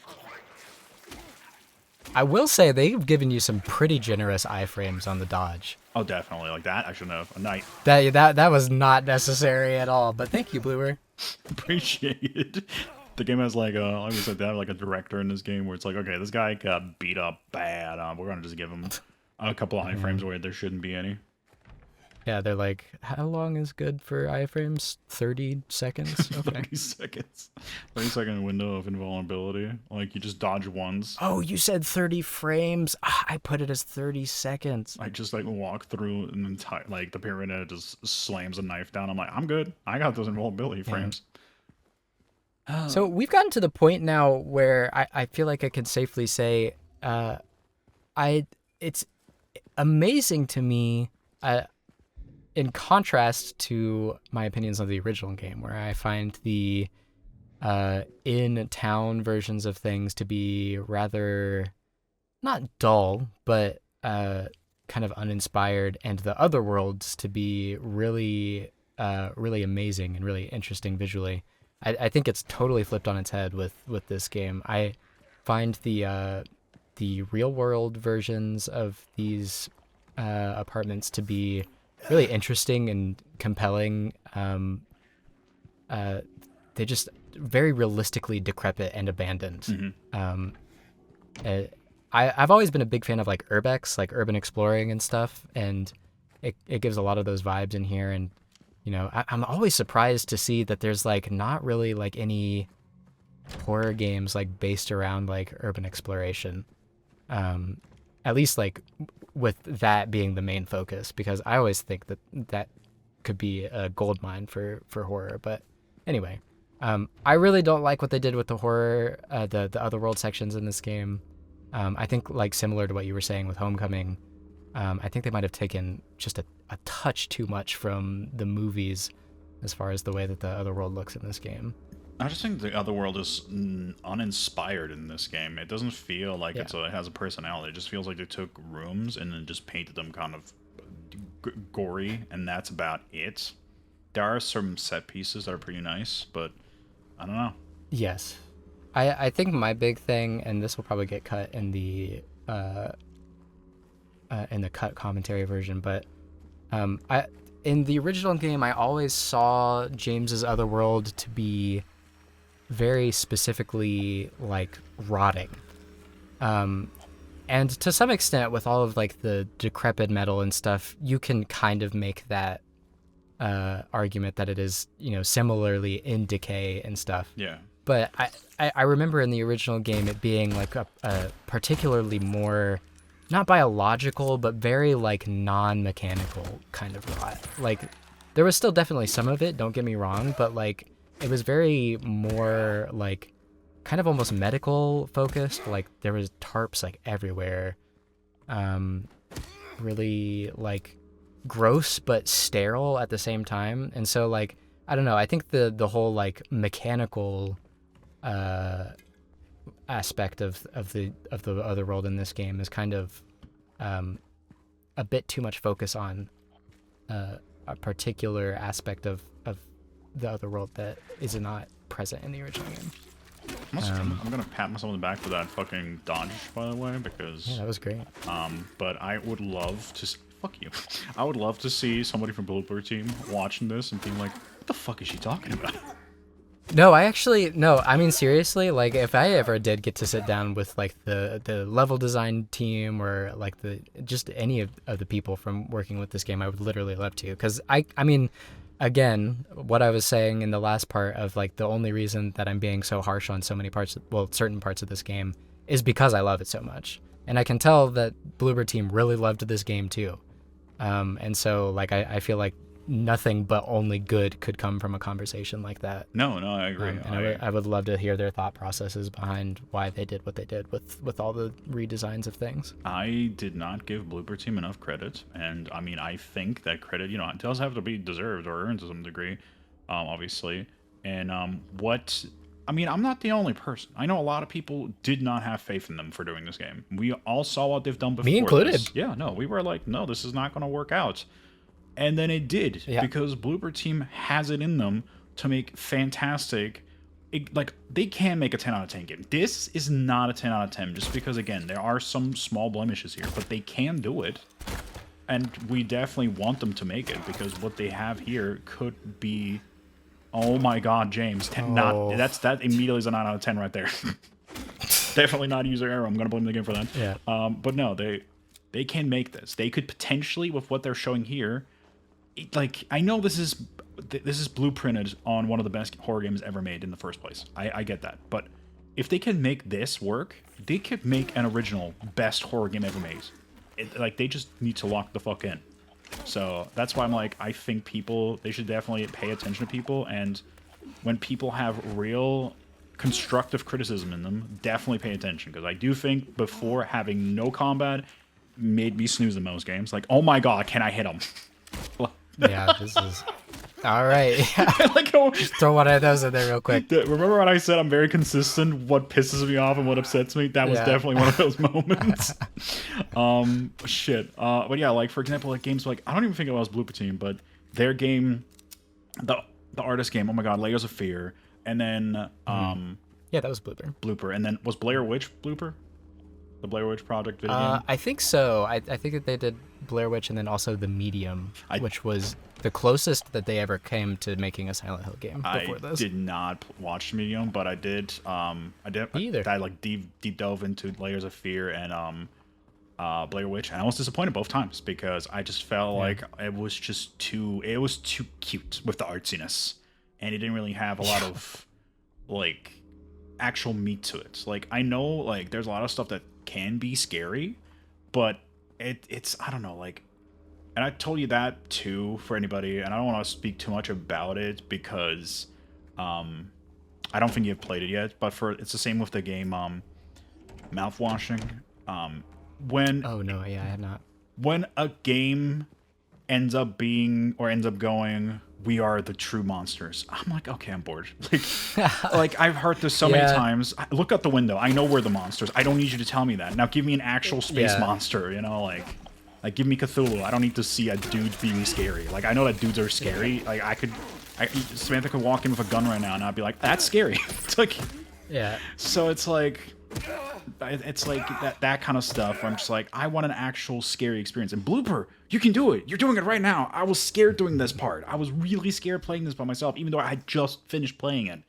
I will say they've given you some pretty generous iframes on the dodge. Oh, definitely. Like that, I shouldn't have. A night. That was not necessary at all, but thank you, Bluer. Appreciate it. The game has like we said, they have like a director in this game where it's like, okay, this guy got beat up bad. We're gonna just give him a couple of iframes where there shouldn't be any. Yeah, they're like, how long is good for iframes? 30 seconds? Okay. 30 seconds. 30-second window of invulnerability. Like you just dodge once. Oh, you said 30 frames? I put it as 30 seconds. I just like walk through an entire like the pyramid and it just slams a knife down. I'm like, I'm good. I got those invulnerability frames. So we've gotten to the point now where I feel like I can safely say it's amazing to me in contrast to my opinions of the original game, where I find the in-town versions of things to be rather not dull, but kind of uninspired, and the other worlds to be really really amazing and really interesting visually. I think it's totally flipped on its head with this game. I find the real world versions of these apartments to be really interesting and compelling. They just very realistically decrepit and abandoned. Mm-hmm. I've always been a big fan of like urbex, like urban exploring and stuff, and it gives a lot of those vibes in here. And you know, I'm always surprised to see that there's like not really like any horror games like based around like urban exploration. At least like with that being the main focus, because I always think that could be a gold mine for horror. But anyway, I really don't like what they did with the horror, the otherworld sections in this game. I think like similar to what you were saying with Homecoming, I think they might have taken just a touch too much from the movies as far as the way that the otherworld looks in this game. I just think the otherworld is uninspired in this game. It doesn't feel like it has a personality. It just feels like they took rooms and then just painted them kind of gory, and that's about it. There are some set pieces that are pretty nice, but I don't know. Yes. I think my big thing, and this will probably get cut in the cut commentary version, but in the original game, I always saw James's otherworld to be very specifically like rotting, and to some extent, with all of like the decrepit metal and stuff, you can kind of make that argument that it is, you know, similarly in decay and stuff. Yeah. But I remember in the original game it being like a particularly more, not biological, but very like non-mechanical kind of rot. Like there was still definitely some of it, don't get me wrong, but like it was very more like kind of almost medical focused. Like there was tarps like everywhere. Really like gross but sterile at the same time. And so like I don't know, I think the whole like mechanical aspect of the other world in this game is kind of a bit too much focus on a particular aspect of the other world that is not present in the original game. I'm gonna pat myself on the back for that fucking dodge, by the way, because Yeah, that was great. but I would love to fuck you. I would love to see somebody from Blooper Team watching this and being like, "What the fuck is she talking about?" No, I mean seriously, like if I ever did get to sit down with like the level design team or like just any of the people from working with this game, I would literally love to, because I mean, again, what I was saying in the last part of like the only reason that I'm being so harsh on so many parts, well, certain parts of this game, is because I love it so much, and I can tell that Bloober Team really loved this game too, and so like I feel like nothing but only good could come from a conversation like that. No, I agree. And I would love to hear their thought processes behind why they did what they did with all the redesigns of things. I did not give Blooper Team enough credit, and I mean, I think that credit, you know, it does have to be deserved or earned to some degree, obviously. And I mean, I'm not the only person. I know a lot of people did not have faith in them for doing this game. We all saw what they've done before. Me included. This. Yeah, no, we were like, no, this is not going to work out. And then it did, because Blooper Team has it in them to make fantastic. Like, they can make a 10 out of 10 game. This is not a 10 out of 10, just because, again, there are some small blemishes here, but they can do it. And we definitely want them to make it, because what they have here could be... Oh my god, James. That immediately is a 9 out of 10 right there. Definitely not user error. I'm going to blame the game for that. Yeah. But no, they can make this. They could potentially, with what they're showing here... Like, I know this is blueprinted on one of the best horror games ever made in the first place. I get that. But if they can make this work, they could make an original best horror game ever made. Like, they just need to lock the fuck in. So that's why I'm like, I think they should definitely pay attention to people. And when people have real constructive criticism in them, definitely pay attention. Because I do think before, having no combat made me snooze in most games. Like, oh my god, can I hit him? Yeah, this is... Alright. Like, just throw one of those in there real quick. Remember when I said I'm very consistent, what pisses me off and what upsets me? That was definitely one of those moments. Shit. But yeah, like, for example, like games like... I don't even think it was Blooper Team, but their game... The artist game, oh my god, Layers of Fear. And then... Yeah, that was Blooper. And then... Was Blair Witch Blooper? The Blair Witch Project video game? I think so. I think that they did Blair Witch and then also The Medium, which was the closest that they ever came to making a Silent Hill game before this. I did not watch The Medium, but I did. Either. I like deep dove into Layers of Fear and Blair Witch, and I was disappointed both times because I just felt like it was too cute with the artsiness, and it didn't really have a lot of like actual meat to it. Like, I know like there's a lot of stuff that can be scary, but it's I don't know, like, and I told you that too for anybody, and I don't want to speak too much about it because I don't think you've played it yet, but it's the same with the game Mouthwashing. Oh no, yeah, I have not. When a game ends up going, we are the true monsters, I'm like, okay, I'm bored. Like I've heard this so many times. Look out the window. I know we're the monsters. I don't need you to tell me that. Now give me an actual space monster, you know, like give me Cthulhu. I don't need to see a dude being scary. Like, I know that dudes are scary. Like Samantha could walk in with a gun right now and I'd be like, that's scary. It's like, yeah. So it's like that kind of stuff where I'm just like, I want an actual scary experience. And Blooper, you can do it. You're doing it right now. I was scared doing this part. I was really scared playing this by myself, even though I had just finished playing it.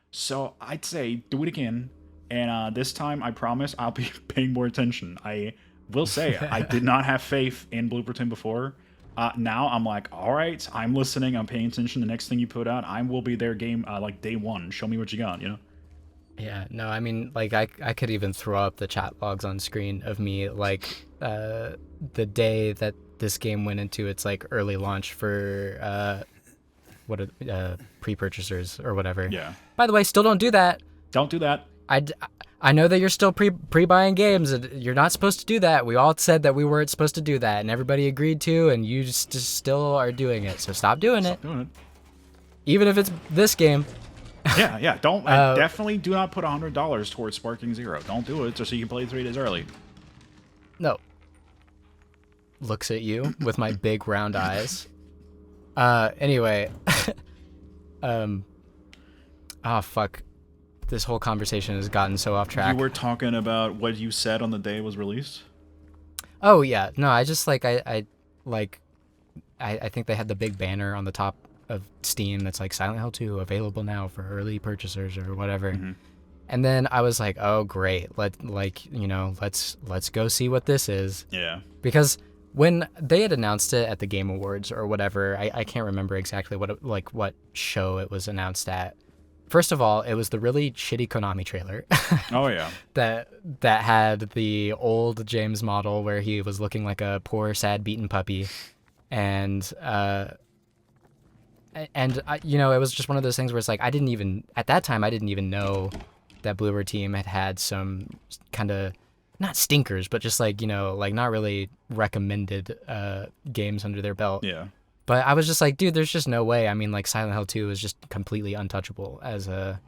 So I'd say do it again. And this time, I promise, I'll be paying more attention. I will say, I did not have faith in Blooper Team before. Now I'm like, all right, I'm listening. I'm paying attention. The next thing you put out, I will be their game like day one. Show me what you got, you know? Yeah, no, I mean, like, I could even throw up the chat logs on screen of me, like, the day that this game went into its, like, early launch for, pre-purchasers or whatever. Yeah. By the way, still don't do that. Don't do that. I know that you're still pre-buying games, and you're not supposed to do that. We all said that we weren't supposed to do that, and everybody agreed to, and you just still are doing it, so stop doing it. Even if it's this game. Yeah, don't definitely do not put $100 towards Sparking Zero. Don't do it just so you can play 3 days early. No. looks at you with my big round eyes. Anyway, fuck. This whole conversation has gotten so off track. You were talking about what you said on the day it was released? Oh yeah, no, I just like I think they had the big banner on the top of Steam that's like Silent Hill 2 available now for early purchasers or whatever. Mm-hmm. And then I was like, oh great, let's go see what this is. Yeah. Because when they had announced it at the Game Awards or whatever, I can't remember exactly what show it was announced at. First of all, it was the really shitty Konami trailer. Oh yeah. that had the old James model where he was looking like a poor, sad, beaten puppy, and you know, it was just one of those things where it's like I didn't even know that Bloober Team had some kind of not stinkers, but just like, you know, like not really recommended games under their belt. Yeah. But I was just like, dude, there's just no way. I mean, like Silent Hill 2 is just completely untouchable as a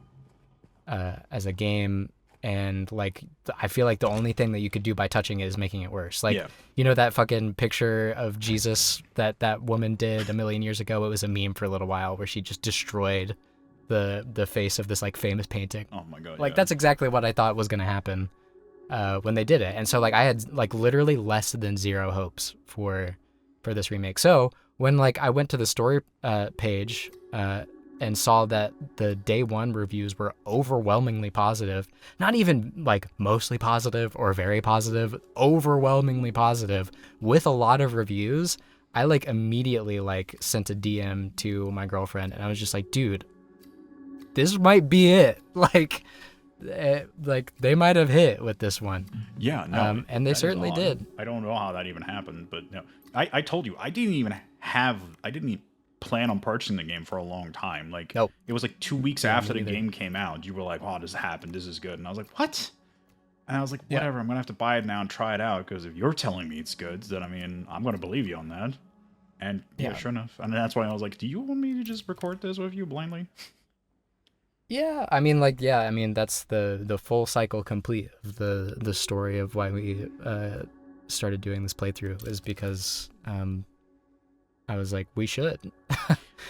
game, and like I feel like the only thing that you could do by touching it is making it worse. Like, yeah. You know that fucking picture of Jesus that woman did a million years ago? It was a meme for a little while where she just destroyed the face of this like famous painting. Oh my god. Like yeah. that's exactly what I thought was gonna happen when they did it. And so like I had like literally less than zero hopes for this remake. So when like I went to the story page and saw that the day one reviews were overwhelmingly positive, not even like mostly positive or very positive, overwhelmingly positive with a lot of reviews, I like immediately like sent a DM to my girlfriend and I was just like, dude, this might be it. Like they might have hit with this one. Yeah, no. And they certainly did. I don't know how that even happened, but no. I told you, I didn't even plan on purchasing the game for a long time. Like, nope. It was like 2 weeks after the game came out. You were like, oh, this happened. This is good. And I was like, what? And I was like, whatever. I'm going to have to buy it now and try it out. Because if you're telling me it's good, then, I mean, I'm going to believe you on that. And yeah, sure enough. And that's why I was like, do you want me to just record this with you blindly? Yeah, I mean, like, yeah, I mean, that's the full cycle complete of the story of why we started doing this playthrough is because I was like, we should.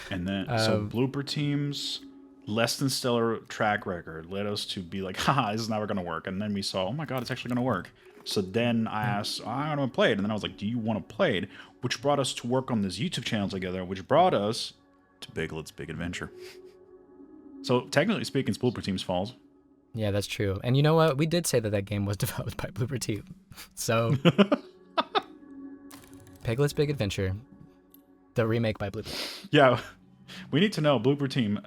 And then, so Bloober Team's less than stellar track record led us to be like, haha, this is never going to work. And then we saw, oh my god, it's actually going to work. So then I asked, oh, I want to play it. And then I was like, do you want to play it? Which brought us to work on this YouTube channel together, which brought us to Biglet's Big Adventure. So technically speaking, it's Bloober Team's fault. Yeah, that's true. And you know what? We did say that game was developed by Bloober Team. So, Piglet's Big Adventure, the remake by Bloober. Yeah, we need to know, Bloober Team,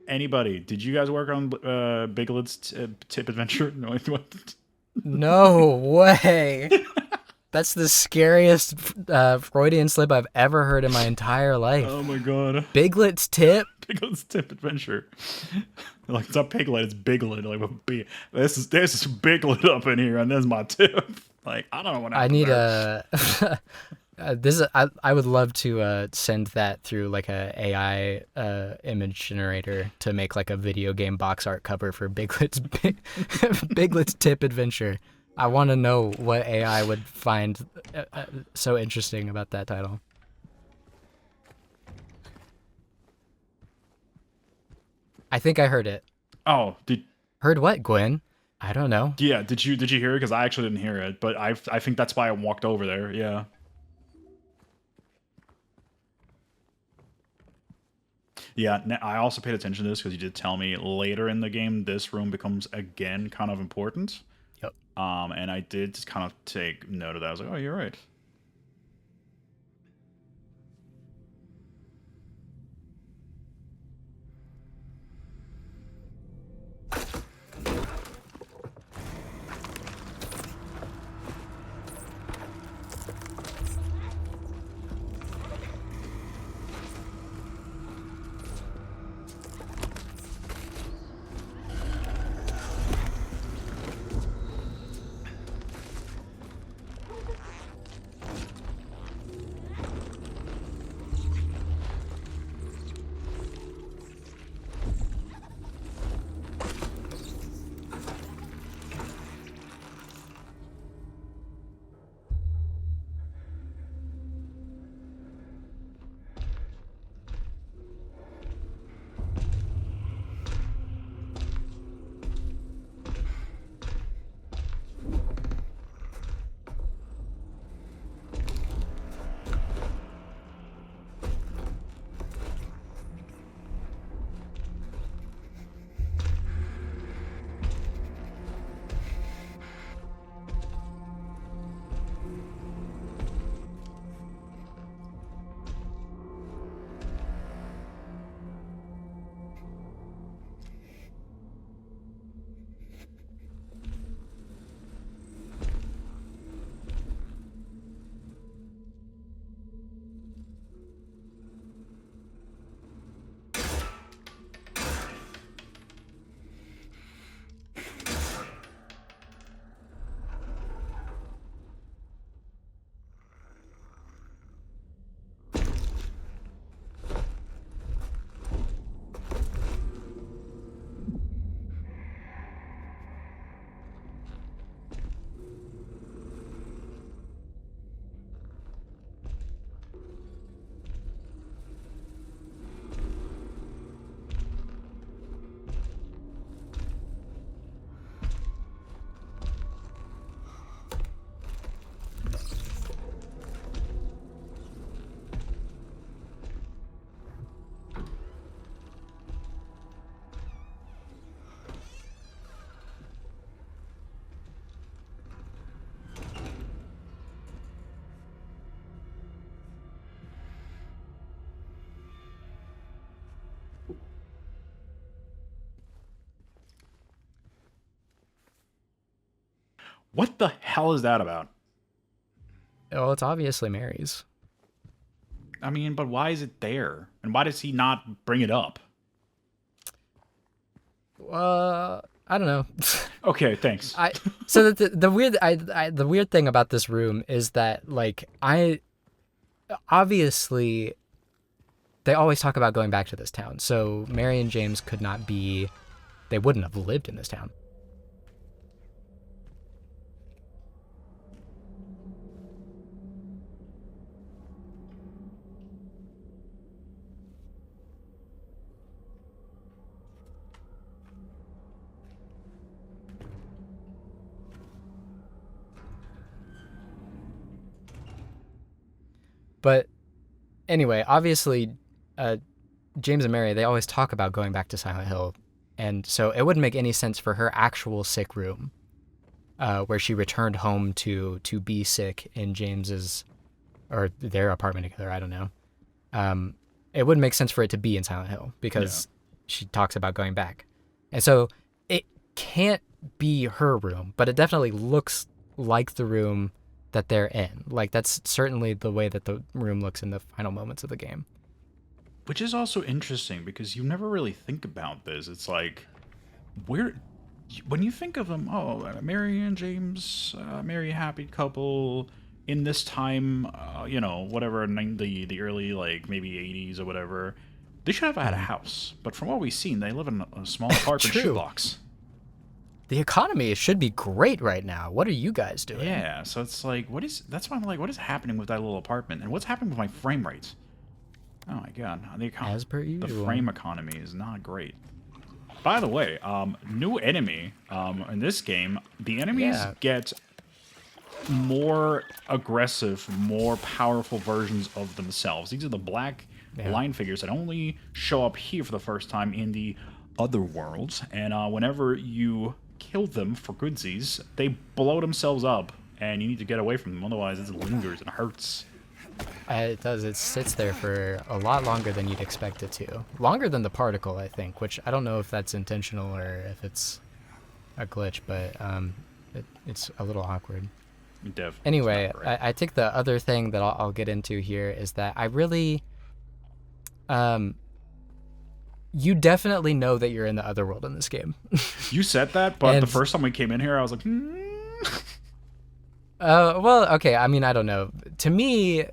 anybody, did you guys work on Biglet's Tip Adventure? No, what? No way. That's the scariest Freudian slip I've ever heard in my entire life. Oh my god. Biglet's Tip? Biglet's Tip Adventure. Like, it's not Piglet, it's Biglet. Like, this is Biglet up in here, and there's my tip. Like, I don't know what happened. I need I would love to send that through like a AI image generator to make like a video game box art cover for Biglet's Tip Adventure. I want to know what AI would find so interesting about that title. I think I heard it. Oh, heard what, Gwen? I don't know. Yeah, did you hear it? Because I actually didn't hear it, but I think that's why I walked over there. Yeah. Yeah, I also paid attention to this because you did tell me later in the game this room becomes again kind of important. Yep. And I did just kind of take note of that. I was like, oh, you're right. What the hell is that about? Well, it's obviously Mary's. I mean, but why is it there? And why does he not bring it up? I don't know. Okay, thanks. So the weird thing about this room is that like obviously they always talk about going back to this town. So Mary and James could not be, they wouldn't have lived in this town. But anyway, obviously, James and Mary, they always talk about going back to Silent Hill. And so it wouldn't make any sense for her actual sick room, where she returned home to be sick in James's, or their apartment together, I don't know. It wouldn't make sense for it to be in Silent Hill because she talks about going back. And so it can't be her room, but it definitely looks like the room that they're in. Like, that's certainly the way that the room looks in the final moments of the game. Which is also interesting because you never really think about this. It's like, when you think of them, oh, Mary and James, marry happy couple in this time, whatever, the early, like, maybe 80s or whatever, they should have had a house. But from what we've seen, they live in a small apartment shoebox. The economy should be great right now. What are you guys doing? Yeah, so it's like, that's why I'm like, what is happening with that little apartment? And what's happening with my frame rates? Oh my god, as per usual, the frame economy is not great. By the way, new enemy in this game, the enemies get more aggressive, more powerful versions of themselves. These are the black line figures that only show up here for the first time in the other worlds, and whenever you kill them for goodsies, they blow themselves up, and you need to get away from them, otherwise it lingers and hurts. It does. It sits there for a lot longer than you'd expect it to. Longer than the particle, I think, which I don't know if that's intentional or if it's a glitch, but it's a little awkward. Anyway, I think the other thing that I'll get into here is that I really... you definitely know that you're in the other world in this game. You said that, but the first time we came in here, I was like, well, okay, I mean, I don't know. To me,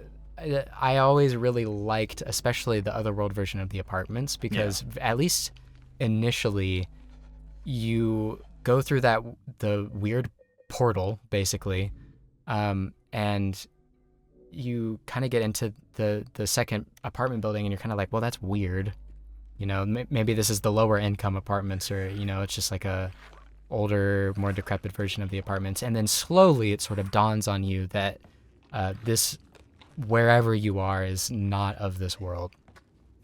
I always really liked, especially the Otherworld version of the apartments, because at least initially, you go through the weird portal, basically, and you kind of get into the second apartment building, and you're kind of like, well, that's weird. You know, maybe this is the lower income apartments, or, it's just like a older, more decrepit version of the apartments. And then slowly it sort of dawns on you that this, wherever you are, is not of this world.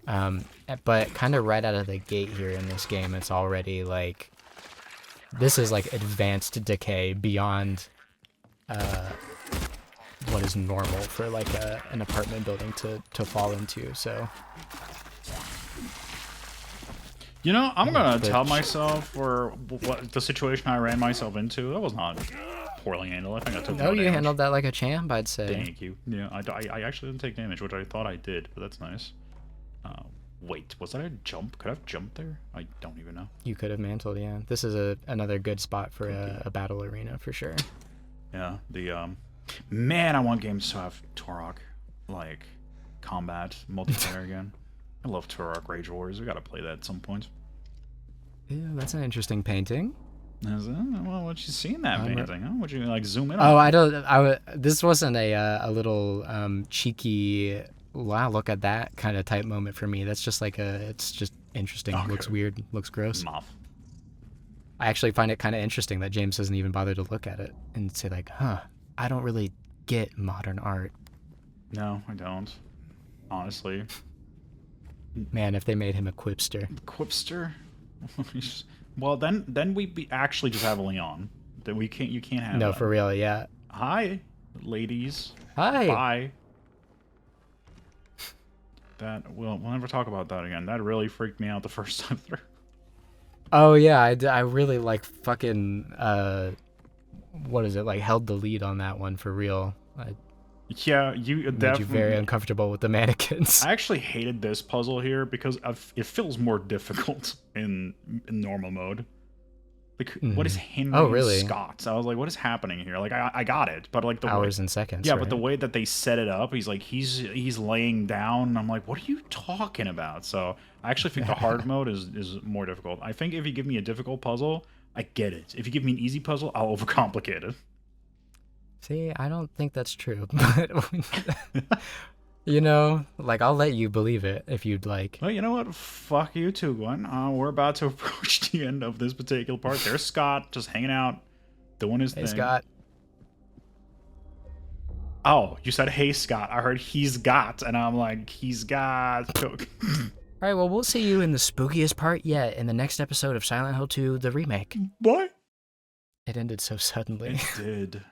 But kind of right out of the gate here in this game, it's already like, this is like advanced decay beyond what is normal for like an apartment building to fall into. So... I'm going to tell myself for what the situation I ran myself into. That was not poorly handled. I think I took no damage. Handled that like a champ, I'd say. Thank you. Yeah, I actually didn't take damage, which I thought I did, but that's nice. Wait, was that a jump? Could I have jumped there? I don't even know. You could have mantled, yeah. This is another good spot for a battle arena, for sure. Yeah, man, I want games to have Turok, like, combat, multiplayer again. I love Turok Rage Wars. We gotta play that at some point. Yeah, that's an interesting painting. Is it? Well, what you see in that painting? Huh? Would you like zoom in? Oh, this wasn't a little cheeky. Wow, look at that kind of type moment for me. That's just like it's just interesting. Okay. Looks weird. Looks gross. I actually find it kind of interesting that James doesn't even bother to look at it and say like, I don't really get modern art. No, I don't. Honestly. Man, if they made him a quipster. Quipster? Well, then we actually just have Leon. That you can't have. No, for real, yeah. Hi, ladies. Hi. Bye. We'll never talk about that again. That really freaked me out the first time through. Oh yeah, I really like fucking what is it, like, held the lead on that one for real. Yeah, you Made you definitely. very uncomfortable with the mannequins. I actually hated this puzzle here because it feels more difficult in normal mode. Like, what is Henry Oh, really? Scott? I was like, what is happening here? Like, I got it, but like the Hours way, and seconds. yeah, right? but the way that they set it up, he's like, he's laying down. And I'm like, what are you talking about? So I actually think the hard mode is more difficult. I think if you give me a difficult puzzle, I get it. If you give me an easy puzzle, I'll overcomplicate it. See, I don't think that's true, but you know, like, I'll let you believe it if you'd like. Well, you know what? Fuck you too, Gwen. We're about to approach the end of this particular part. There's Scott just hanging out, doing his thing. Hey, Scott. Oh, you said, hey, Scott. I heard he's got, and I'm like, he's got coke. All right, well, we'll see you in the spookiest part yet in the next episode of Silent Hill 2, the remake. What? It ended so suddenly. It did.